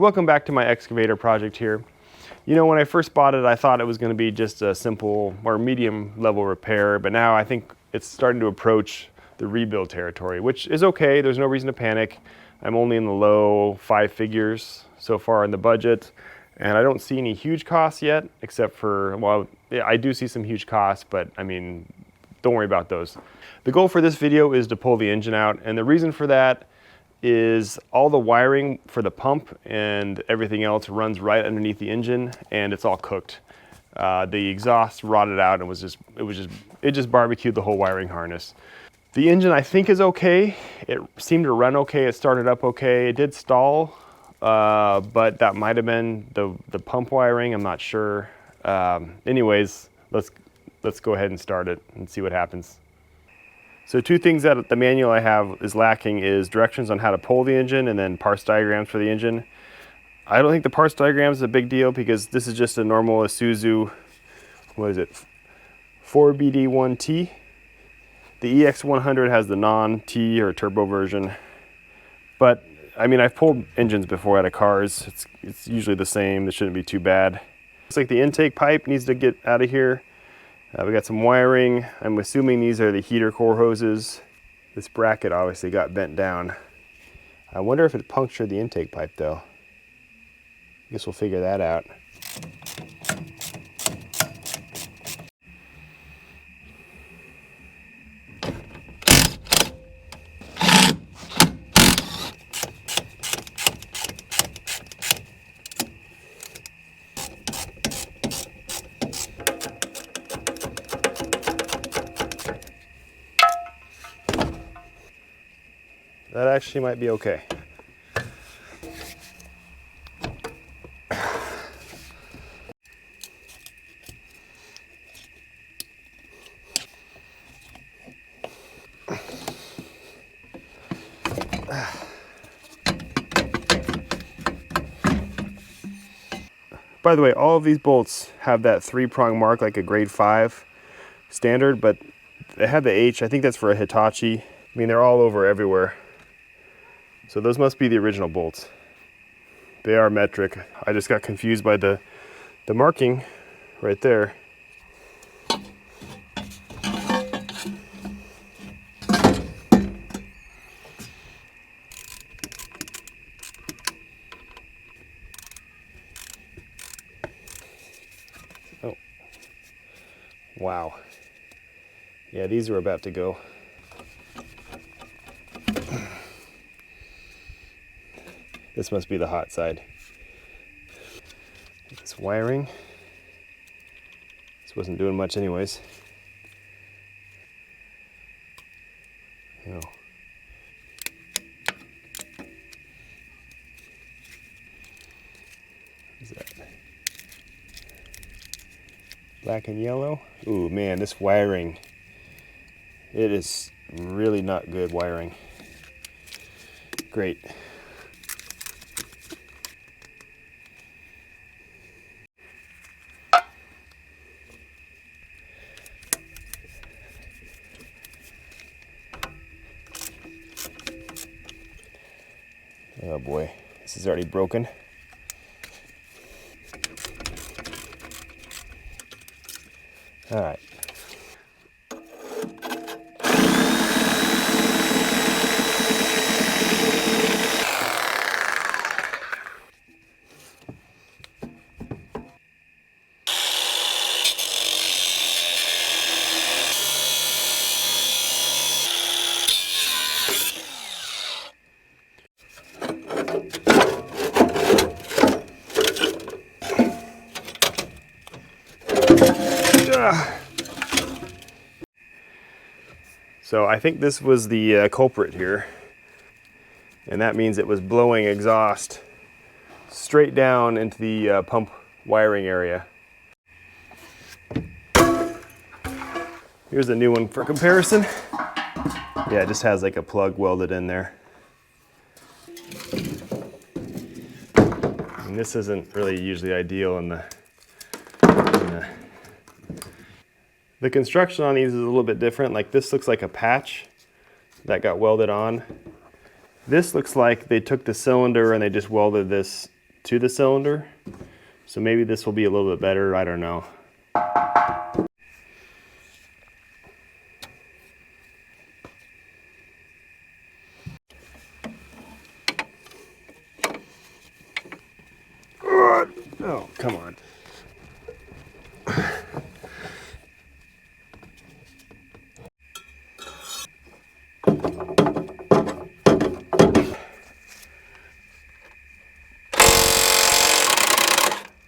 Welcome back to my excavator project here. You know, when I first bought it, I thought it was going to be just a simple or medium level repair, but now I think it's starting to approach the rebuild territory, which is okay. There's no reason to panic. I'm only in the low 5 figures so far in the budget, and I don't see any huge costs yet, except for, well, yeah, I do see some huge costs, but I mean, don't worry about those. The goal for this video is to pull the engine out, and the reason for that is all the wiring for the pump and everything else runs right underneath the engine, and it's all cooked. The exhaust rotted out and it just barbecued the whole wiring harness. The engine I think is okay. It seemed to run okay. It started up okay. It did stall, but that might have been the pump wiring. I'm not sure. Anyways, let's go ahead and start it and see what happens. So two things that the manual I have is lacking is directions on how to pull the engine and then parts diagrams for the engine. I don't think the parts diagram is a big deal because this is just a normal Isuzu, what is it, 4BD1T. The EX100 has the non-T or turbo version. But I mean, I've pulled engines before out of cars. It's usually the same. This shouldn't be too bad. Looks like the intake pipe needs to get out of here. We got some wiring. I'm assuming these are the heater core hoses. This bracket obviously got bent down. I wonder if it punctured the intake pipe though. I guess we'll figure that out. That actually might be okay. By the way, all of these bolts have that 3-prong mark like a grade 5 standard, but they have the H. I think that's for a Hitachi. I mean, they're all over everywhere. So those must be the original bolts. They are metric. I just got confused by the marking right there. Oh, wow. Yeah, these are about to go. This must be the hot side. This wiring. This wasn't doing much anyways. Oh. What is that? Black and yellow? Ooh, man, this wiring. It is really not good wiring. Great. Oh boy, this is already broken. All right. So I think this was the culprit here, and that means it was blowing exhaust straight down into the pump wiring area. Here's a new one for comparison. Yeah, it just has like a plug welded in there. And this isn't really usually ideal in the construction on these is a little bit different. Like this looks like a patch that got welded on. This looks like they took the cylinder and they just welded this to the cylinder. So maybe this will be a little bit better, I don't know. Oh, come on.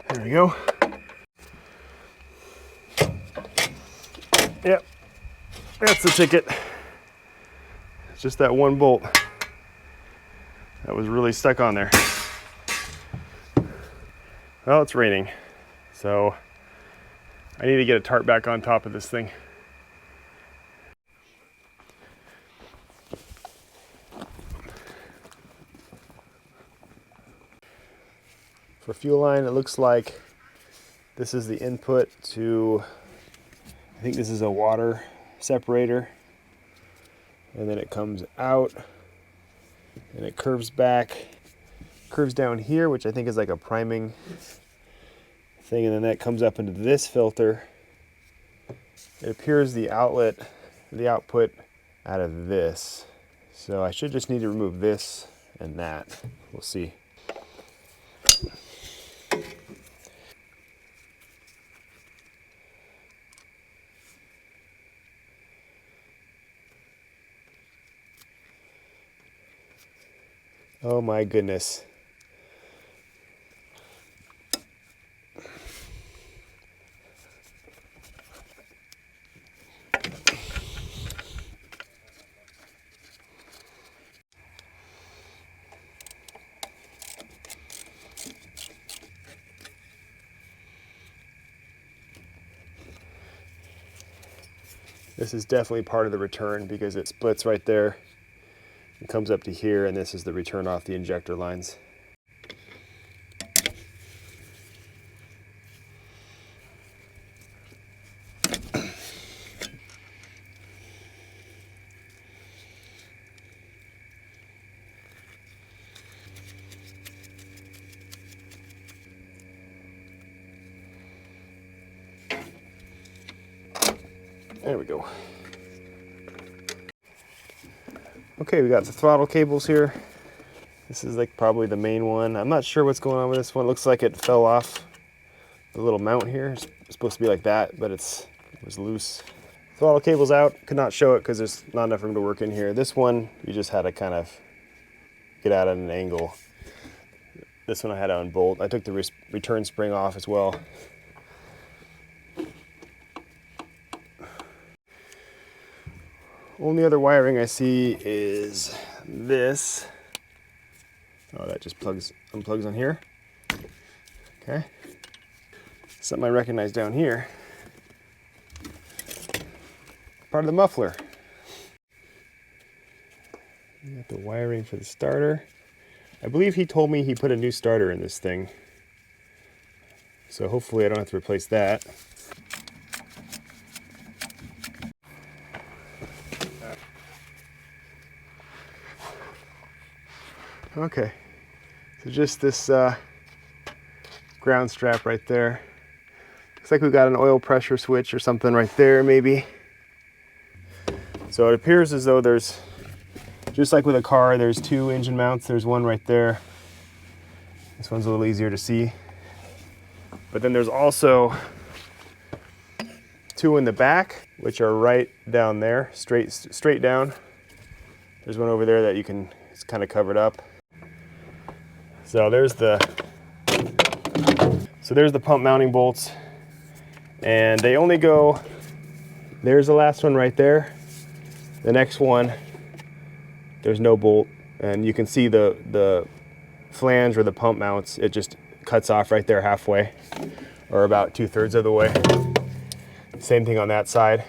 There we go. Yep, that's the ticket. It's just that one bolt that was really stuck on there. Well, it's raining, so I need to get a tarp back on top of this thing. For fuel line, it looks like this is the input to, I think this is a water separator, and then it comes out and it curves back, curves down here, which I think is like a priming thing, and then that comes up into this filter. It appears the outlet, the output out of this. So I should just need to remove this and that. We'll see. Oh my goodness. This is definitely part of the return because it splits right there. It comes up to here, and this is the return off the injector lines. There we go. Okay, we got the throttle cables here. This is like probably the main one. I'm not sure what's going on with this one. It looks like it fell off the little mount here. It's supposed to be like that, but it was loose. Throttle cable's out. Could not show it because there's not enough room to work in here. This one, you just had to kind of get out at an angle. This one I had to unbolt. I took the return spring off as well. Only other wiring I see is this. Oh, that just unplugs on here. Okay. Something I recognize down here. Part of the muffler. You got the wiring for the starter. I believe he told me he put a new starter in this thing. So hopefully I don't have to replace that. Okay, so just this ground strap right there. Looks like we've got an oil pressure switch or something right there maybe. So it appears as though there's, just like with a car, there's two engine mounts. There's one right there. This one's a little easier to see. But then there's also two in the back, which are right down there, straight down. There's one over there that you can, it's kind of covered up. So there's the pump mounting bolts, and they only go, there's the last one right there. The next one, there's no bolt, and you can see the flange or the pump mounts, it just cuts off right there halfway, or about 2/3 of the way. Same thing on that side.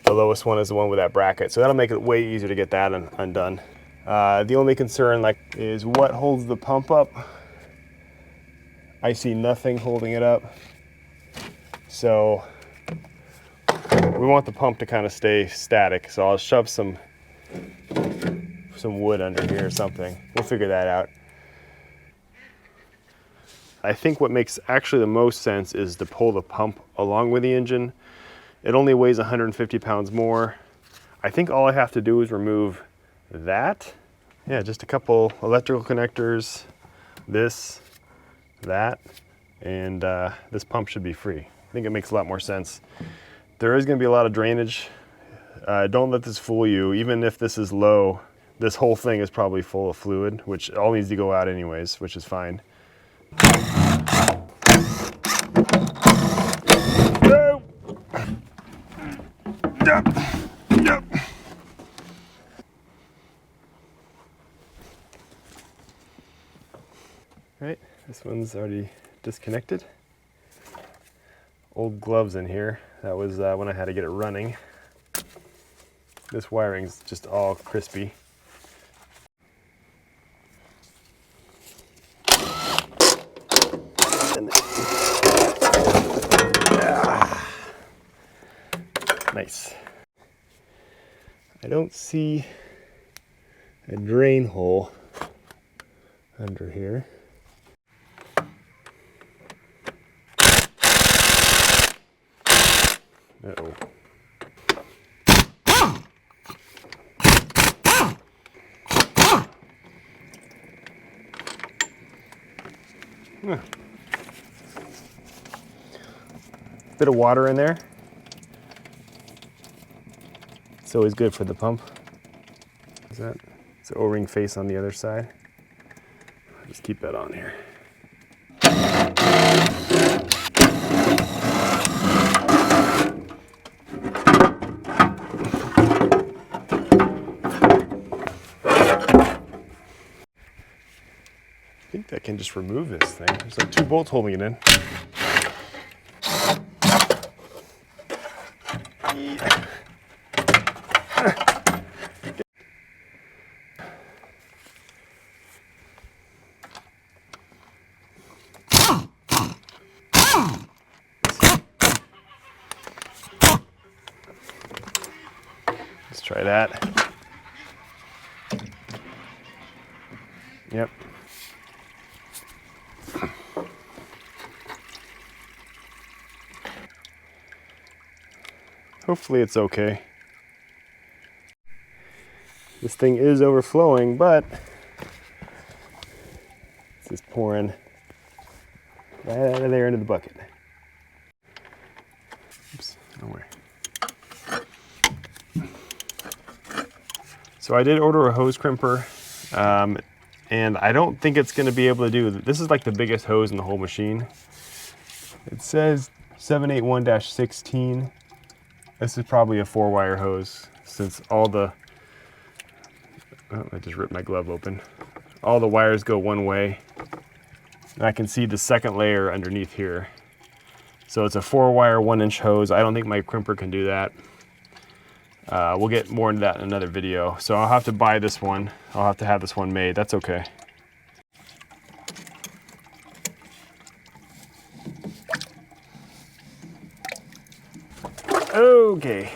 The lowest one is the one with that bracket, so that'll make it way easier to get that undone. The only concern is what holds the pump up. I see nothing holding it up. So we want the pump to kind of stay static. So I'll shove some wood under here or something. We'll figure that out. I think what makes actually the most sense is to pull the pump along with the engine. It only weighs 150 pounds more. I think all I have to do is remove that. Yeah, just a couple electrical connectors, this, that, and this pump should be free. I think it makes a lot more sense. There is going to be a lot of drainage. Don't let this fool you. Even if this is low, this whole thing is probably full of fluid, which all needs to go out anyways, which is fine. No. Yep. Yep. Right, this one's already disconnected. Old gloves in here. That was when I had to get it running. This wiring's just all crispy. Nice. I don't see a drain hole under here. Uh-oh. Huh. Bit of water in there. It's always good for the pump. Is that? It's an O-ring face on the other side. Just keep that on here. I think that can just remove this thing. There's like 2 bolts holding it in. Yeah. Let's try that. Yep. Hopefully it's okay. This thing is overflowing, but it's just pouring right out of there into the bucket. Oops, no way. So I did order a hose crimper, and I don't think it's going to be able to do. This is like the biggest hose in the whole machine. It says 781-16. This is probably a 4-wire hose, since all the, oh, I just ripped my glove open. All the wires go one way, and I can see the second layer underneath here. So it's a 4-wire 1-inch hose. I don't think my crimper can do that. We'll get more into that in another video. So I'll have to buy this one. I'll have to have this one made. That's okay. Okay.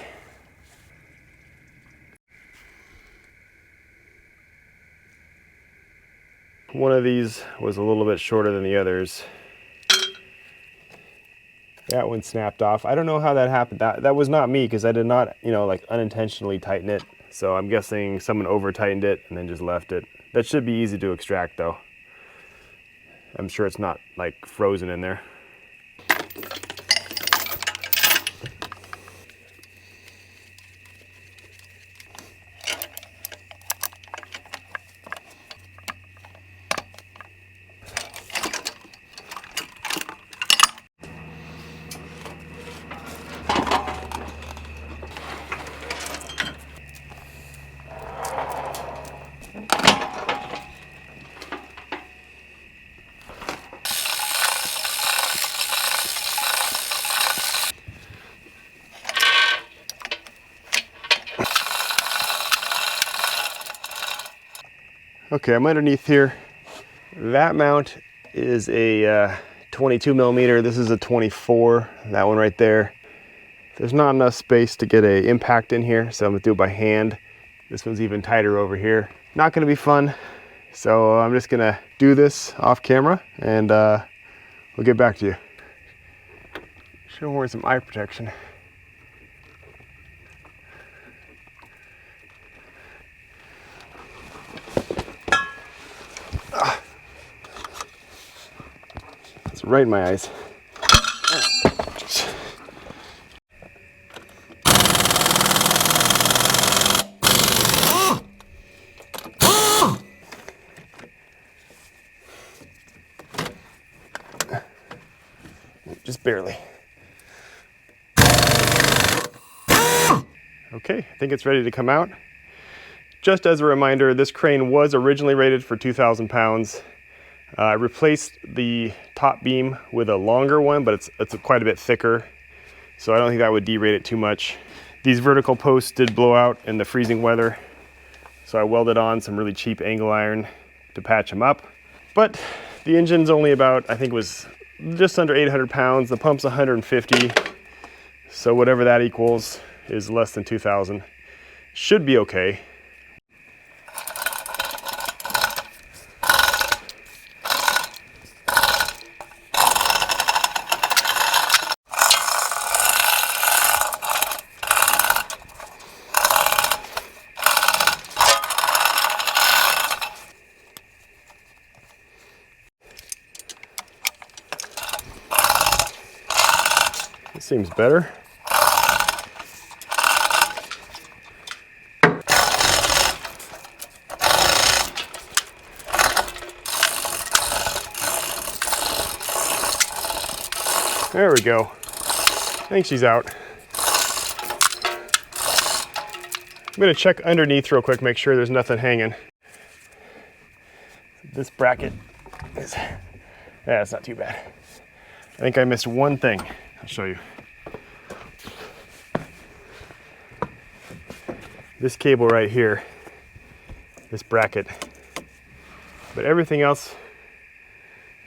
One of these was a little bit shorter than the others. That one snapped off. I don't know how that happened. That was not me, because I did not, like unintentionally tighten it. So I'm guessing someone over tightened it and then just left it. That should be easy to extract though. I'm sure it's not like frozen in there. Okay, I'm underneath here. That mount is a 22 millimeter. This is a 24, that one right there. There's not enough space to get an impact in here, so I'm gonna do it by hand. This one's even tighter over here. Not gonna be fun. So I'm just gonna do this off camera and We'll get back to you. Should wear some eye protection. It's right in my eyes. Just barely. Okay, I think it's ready to come out. Just as a reminder, this crane was originally rated for 2,000 pounds. I replaced the top beam with a longer one, but it's quite a bit thicker, so I don't think that would derate it too much. These vertical posts did blow out in the freezing weather, so I welded on some really cheap angle iron to patch them up. But the engine's only about, I think it was just under 800 pounds. The pump's 150, so whatever that equals is less than 2,000. Should be okay. This seems better. There we go. I think she's out. I'm gonna check underneath real quick, make sure there's nothing hanging. This bracket is, yeah, it's not too bad. I think I missed one thing. I'll show you. This cable right here, this bracket, but everything else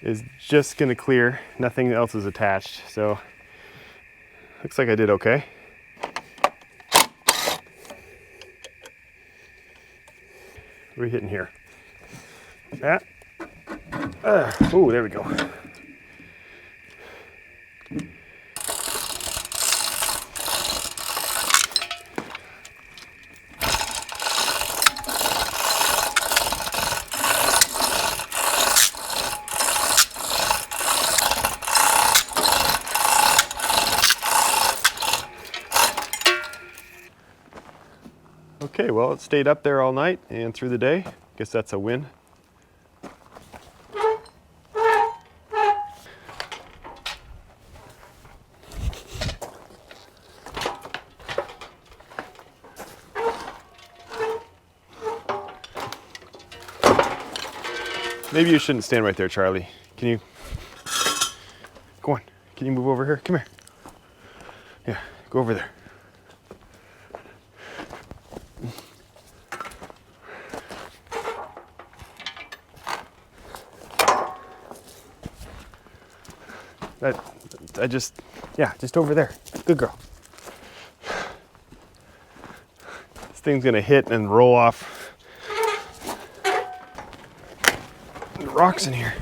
is just gonna clear. Nothing else is attached, so looks like I did okay. What are we hitting here? That. Oh, there we go. Okay, well, it stayed up there all night and through the day. Guess that's a win. Maybe you shouldn't stand right there, Charlie. Can you, go on, can you move over here? Come here. Yeah, go over there. Yeah, just over there. Good girl. This thing's gonna hit and roll off. The rocks in here.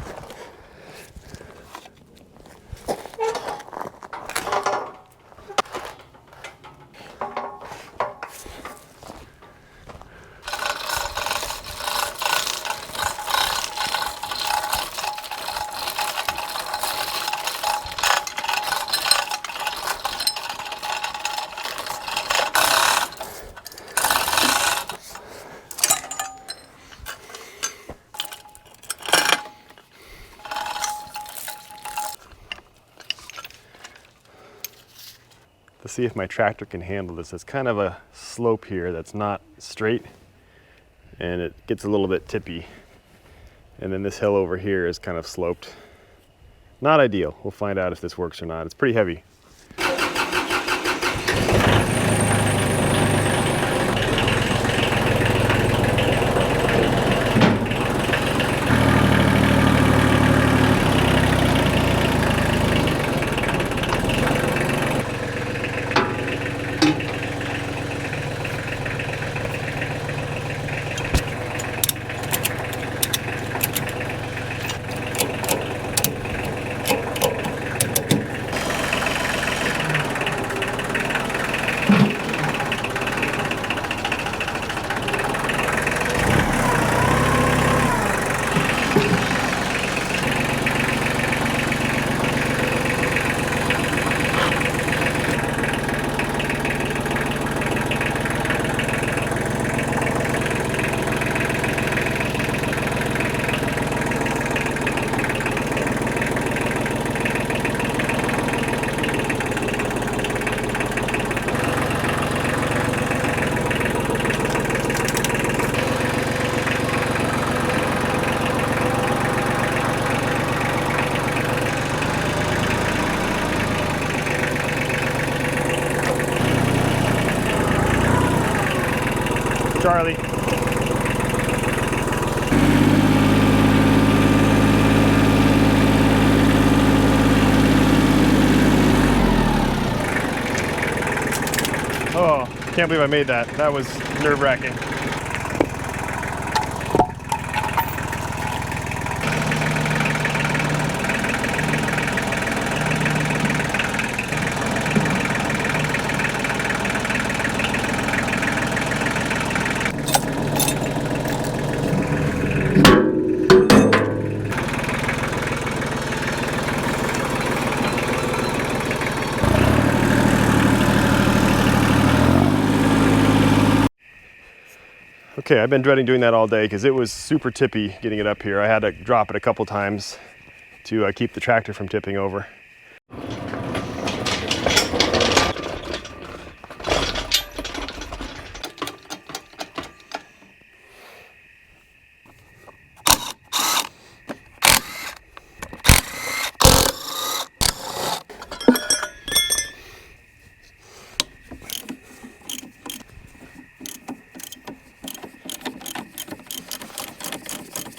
To see if my tractor can handle this. It's kind of a slope here that's not straight, and it gets a little bit tippy. And then this hill over here is kind of sloped. Not ideal. We'll find out if this works or not. It's pretty heavy. Charlie. Oh, can't believe I made that. That was nerve-wracking. Okay, I've been dreading doing that all day because it was super tippy getting it up here. I had to drop it a couple times to keep the tractor from tipping over.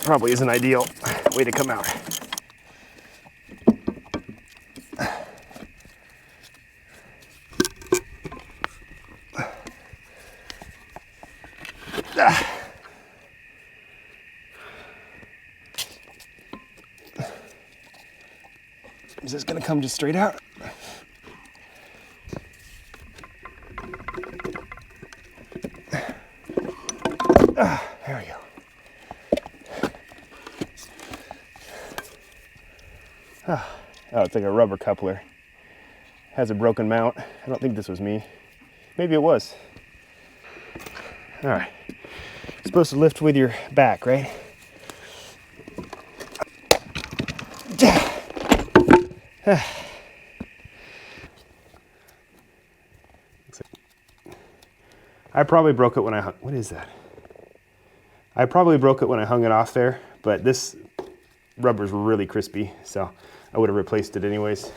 Probably isn't ideal way to come out. Is this gonna come just straight out? There we go. Oh, it's like a rubber coupler. Has a broken mount. I don't think this was me. Maybe it was. All right. You're supposed to lift with your back, right? I probably broke it when I hung. What is that? I probably broke it when I hung it off there, but this rubber's really crispy, so I would have replaced it anyways.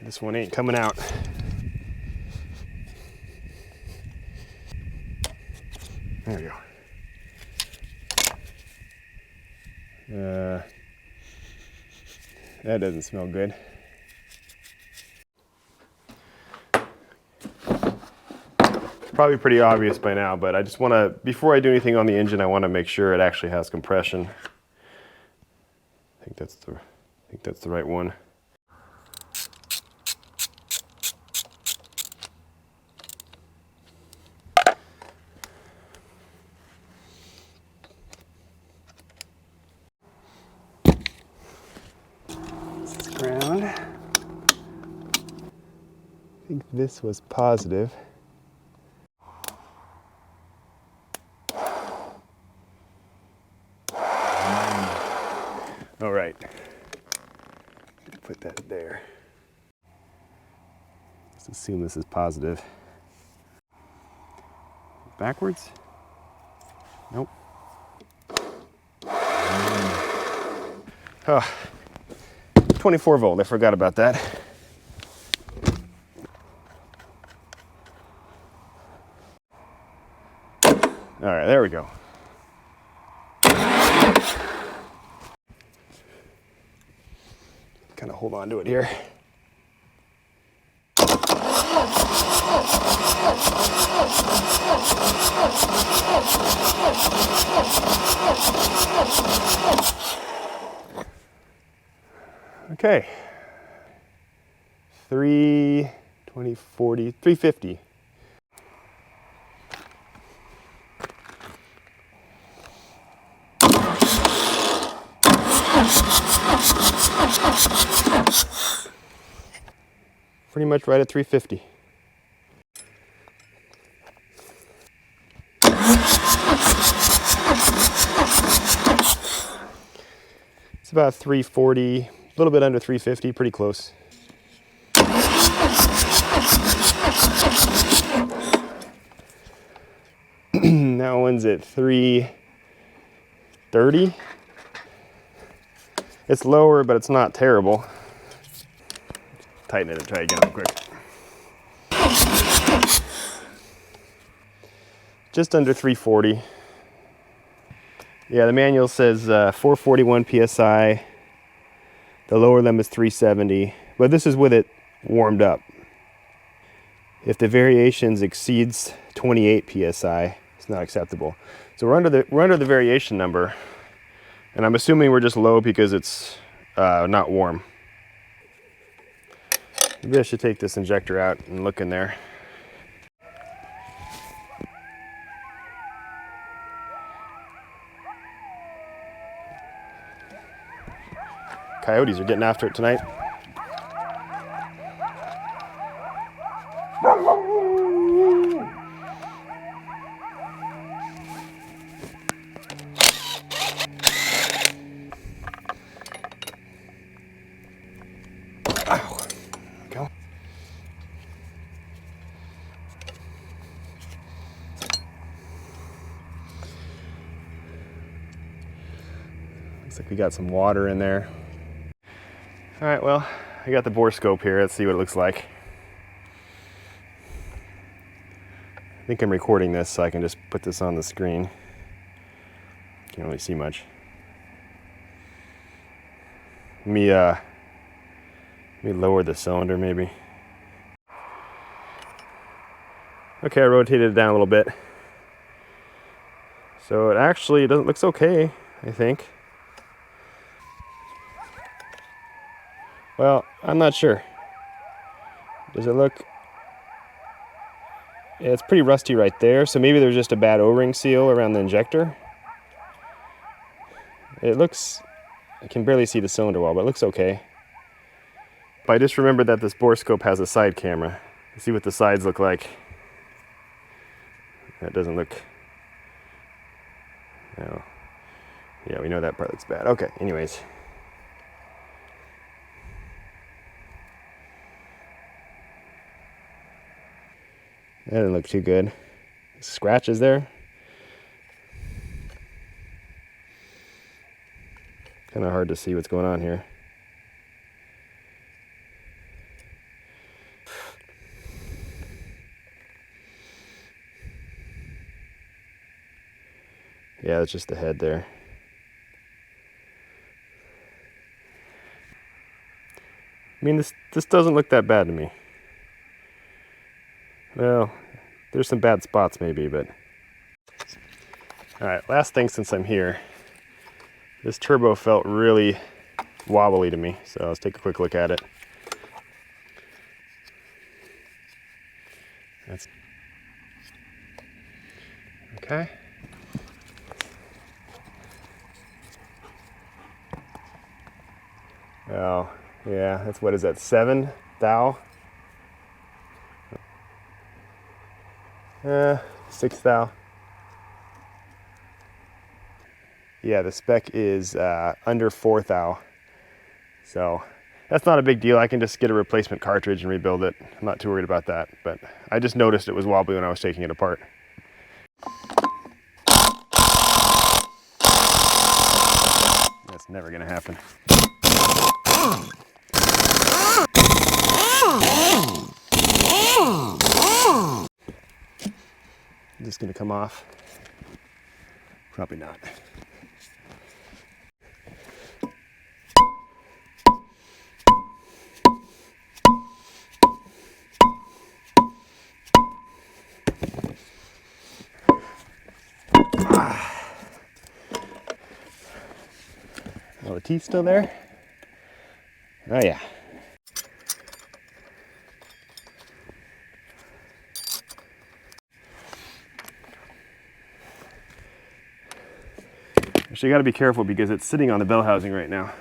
This one ain't coming out. There we go. That doesn't smell good. It's probably pretty obvious by now, but I just want to, before I do anything on the engine, I want to make sure it actually has compression. I think that's the right one. Ground. I think this was positive. All right, put that there. Let's assume this is positive. Backwards? Nope. Oh. 24 volt, I forgot about that. All right, there we go. Kind of hold on to it here. Okay, 320, 40, 350. pretty much right at 350. It's about 340, a little bit under 350, pretty close. That one's at 330. It's lower, but it's not terrible. Tighten it and try again real quick. Just under 340. Yeah, the manual says 441 PSI. The lower limit is 370, but this is with it warmed up. If the variations exceeds 28 PSI, it's not acceptable. So we're under the variation number, and I'm assuming we're just low because it's not warm. Maybe I should take this injector out and look in there. Coyotes are getting after it tonight. Ow. Go. Looks like we got some water in there. All right, well, I got the bore scope here. Let's see what it looks like. I think I'm recording this, so I can just put this on the screen. Can't really see much. Let me lower the cylinder, maybe. Okay, I rotated it down a little bit. So it looks okay, I think. Well, I'm not sure. Does it look... Yeah, it's pretty rusty right there, so maybe there's just a bad O-ring seal around the injector. It looks... I can barely see the cylinder well, but it looks okay. But I just remembered that this bore scope has a side camera. Let's see what the sides look like. That doesn't look... No. Yeah, we know that part looks bad. Okay, anyways. That didn't look too good. Scratches there. Kind of hard to see what's going on here. Yeah, that's just the head there. I mean, this doesn't look that bad to me. Well, there's some bad spots maybe, but... Alright, last thing since I'm here. This turbo felt really wobbly to me, so let's take a quick look at it. That's... Okay. Oh, yeah, that's, what is that, 7 thou? 6 thou. Yeah, the spec is under 4 thou. So that's not a big deal. I can just get a replacement cartridge and rebuild it. I'm not too worried about that, but I just noticed it was wobbly when I was taking it apart. That's never gonna happen. Is this gonna come off? Probably not. Oh, the teeth still there? Oh yeah. Actually, you gotta be careful because it's sitting on the bell housing right now.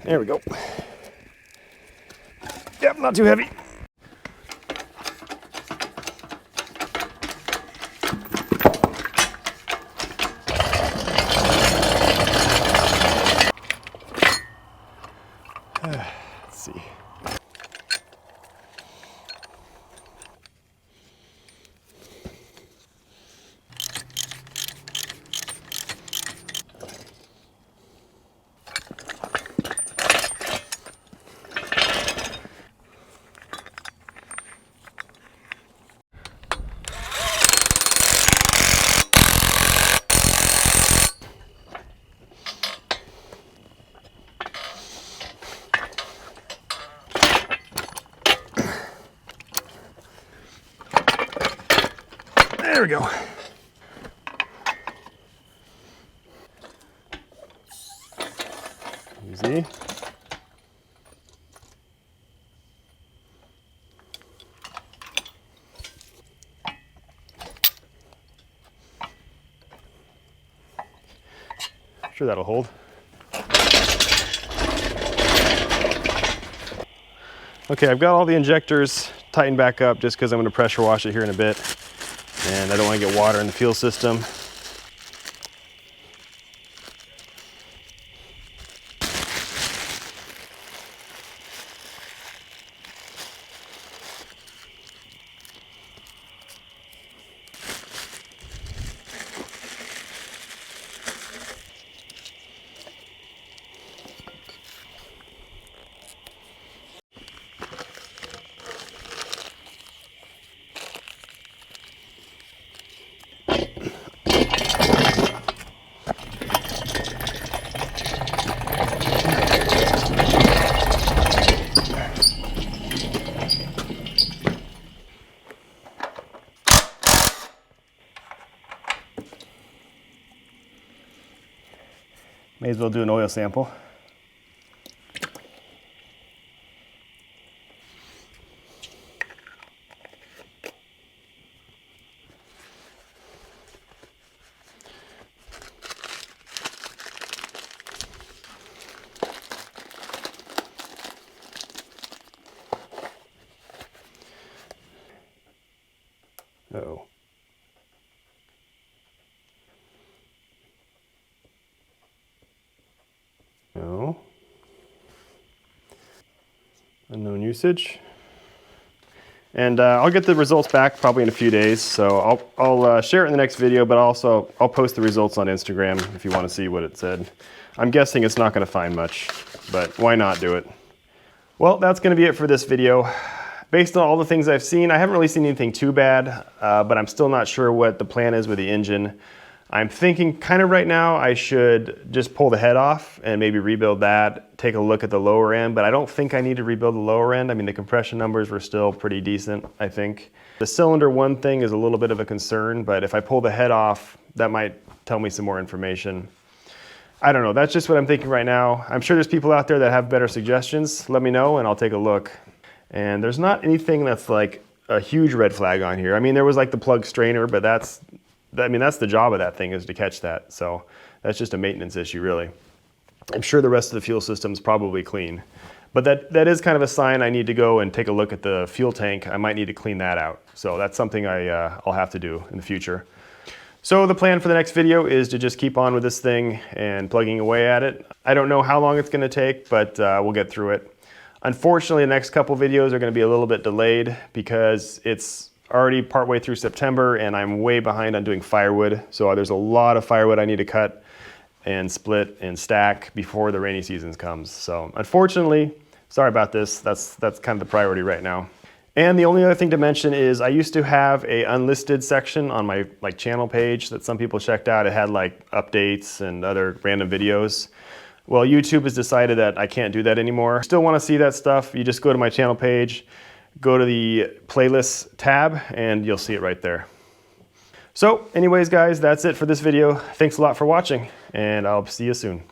There we go. Yep, not too heavy. Let's see. There we go. Easy. Sure that'll hold. Okay, I've got all the injectors tightened back up just because I'm going to pressure wash it here in a bit. And I don't want to get water in the fuel system. May as well do an oil sample. Uh-oh. No. Unknown usage. And I'll get the results back probably in a few days, so I'll share it in the next video, but also I'll post the results on Instagram if you want to see what it said. I'm guessing it's not going to find much, but why not do it? Well, that's going to be it for this video. Based on all the things I've seen, I haven't really seen anything too bad, but I'm still not sure what the plan is with the engine. I'm thinking kind of right now I should just pull the head off and maybe rebuild that, take a look at the lower end, but I don't think I need to rebuild the lower end. I mean, the compression numbers were still pretty decent, I think. The cylinder one thing is a little bit of a concern, but if I pull the head off, that might tell me some more information. I don't know, that's just what I'm thinking right now. I'm sure there's people out there that have better suggestions. Let me know and I'll take a look. And there's not anything that's like a huge red flag on here. I mean, there was like the plug strainer, but that's the job of that thing, is to catch that. So that's just a maintenance issue, really. I'm sure the rest of the fuel system is probably clean. But that is kind of a sign I need to go and take a look at the fuel tank. I might need to clean that out. So that's something I'll have to do in the future. So the plan for the next video is to just keep on with this thing and plugging away at it. I don't know how long it's going to take, but we'll get through it. Unfortunately, the next couple videos are going to be a little bit delayed because it's already partway through September and I'm way behind on doing firewood. So there's a lot of firewood I need to cut and split and stack before the rainy season comes. So unfortunately, sorry about this. That's kind of the priority right now. And the only other thing to mention is I used to have a unlisted section on my channel page that some people checked out. It had like updates and other random videos. Well, YouTube has decided that I can't do that anymore. Still want to see that stuff, you just go to my channel page, go to the playlist tab, and you'll see it right there. So anyways, guys, that's it for this video. Thanks a lot for watching, and I'll see you soon.